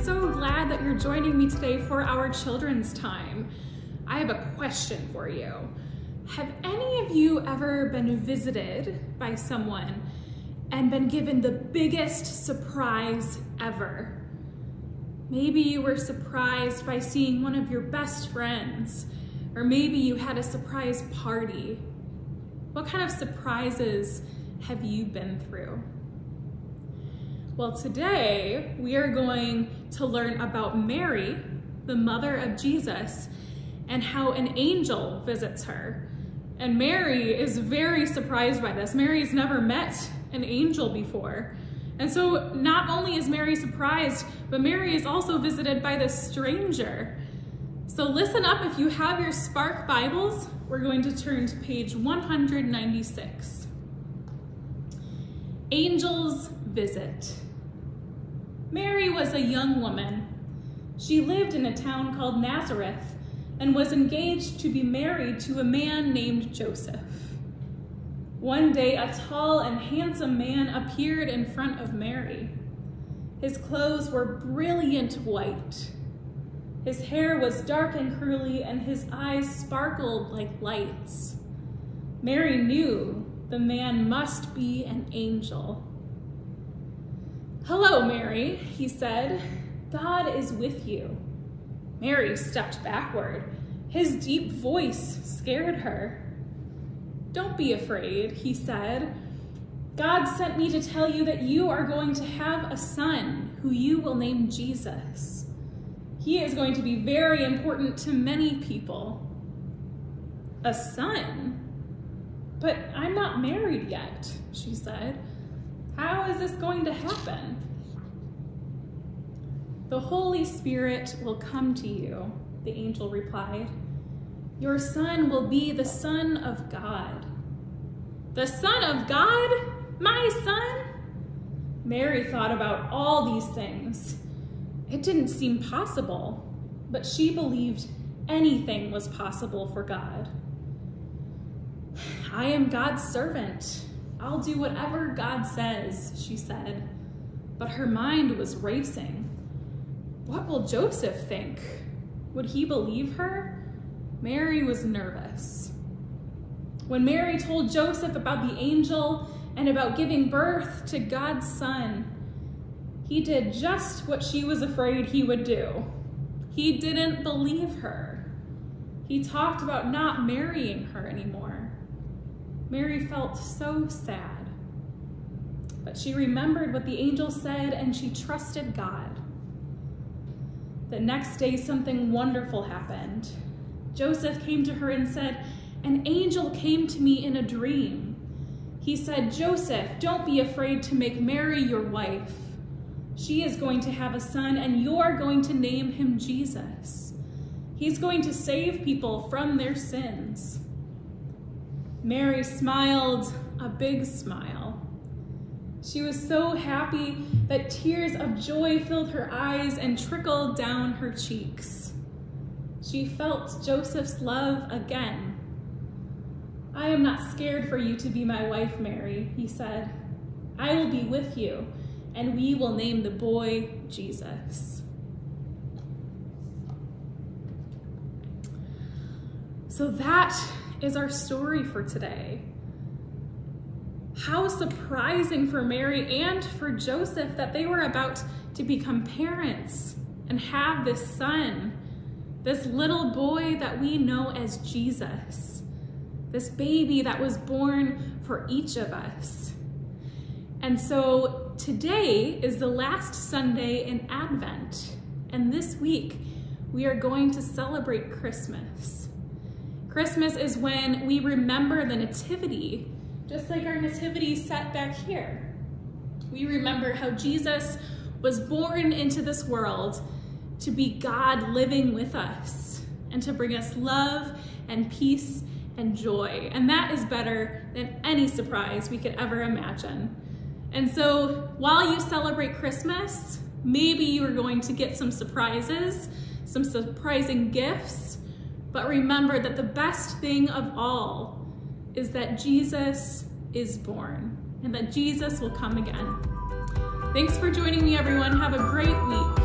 so glad that you're joining me today for our children's time. I have a question for you. Have any of you ever been visited by someone and been given the biggest surprise ever? Maybe you were surprised by seeing one of your best friends, or maybe you had a surprise party. What kind of surprises have you been through? Well, today we are going to learn about Mary, the mother of Jesus, and how an angel visits her. And Mary is very surprised by this. Mary's never met an angel before. And so not only is Mary surprised, but Mary is also visited by this stranger. So listen up, if you have your Spark Bibles, we're going to turn to page 196. Angels visit. Mary was a young woman. She lived in a town called Nazareth and was engaged to be married to a man named Joseph. One day, a tall and handsome man appeared in front of Mary. His clothes were brilliant white. His hair was dark and curly, and his eyes sparkled like lights. Mary knew the man must be an angel. "Hello, Mary," he said. "God is with you." Mary stepped backward. His deep voice scared her. "Don't be afraid," he said. "God sent me to tell you that you are going to have a son who you will name Jesus. He is going to be very important to many people." "A son? But I'm not married yet," she said. "How is this going to happen?" "The Holy Spirit will come to you," the angel replied. "Your son will be the Son of God." "The Son of God? My son?" Mary thought about all these things. It didn't seem possible, but she believed anything was possible for God. "I am God's servant. I'll do whatever God says," she said. But her mind was racing. What will Joseph think? Would he believe her? Mary was nervous. When Mary told Joseph about the angel and about giving birth to God's son, he did just what she was afraid he would do. He didn't believe her. He talked about not marrying her anymore. Mary felt so sad. But she remembered what the angel said and she trusted God. The next day, something wonderful happened. Joseph came to her and said, "An angel came to me in a dream. He said, 'Joseph, don't be afraid to make Mary your wife. She is going to have a son and you're going to name him Jesus. He's going to save people from their sins.'" Mary smiled a big smile. She was so happy that tears of joy filled her eyes and trickled down her cheeks. She felt Joseph's love again. "I am not scared for you to be my wife, Mary," he said. "I will be with you, and we will name the boy Jesus." So that is our story for today. How surprising for Mary and for Joseph that they were about to become parents and have this son, this little boy that we know as Jesus, this baby that was born for each of us. And so today is the last Sunday in Advent, and this week we are going to celebrate Christmas. Christmas is when we remember the Nativity, just like our nativity set back here. We remember how Jesus was born into this world to be God living with us and to bring us love and peace and joy. And that is better than any surprise we could ever imagine. And so while you celebrate Christmas, maybe you are going to get some surprises, some surprising gifts, but remember that the best thing of all is that Jesus is born and that Jesus will come again. Thanks for joining me, everyone. Have a great week.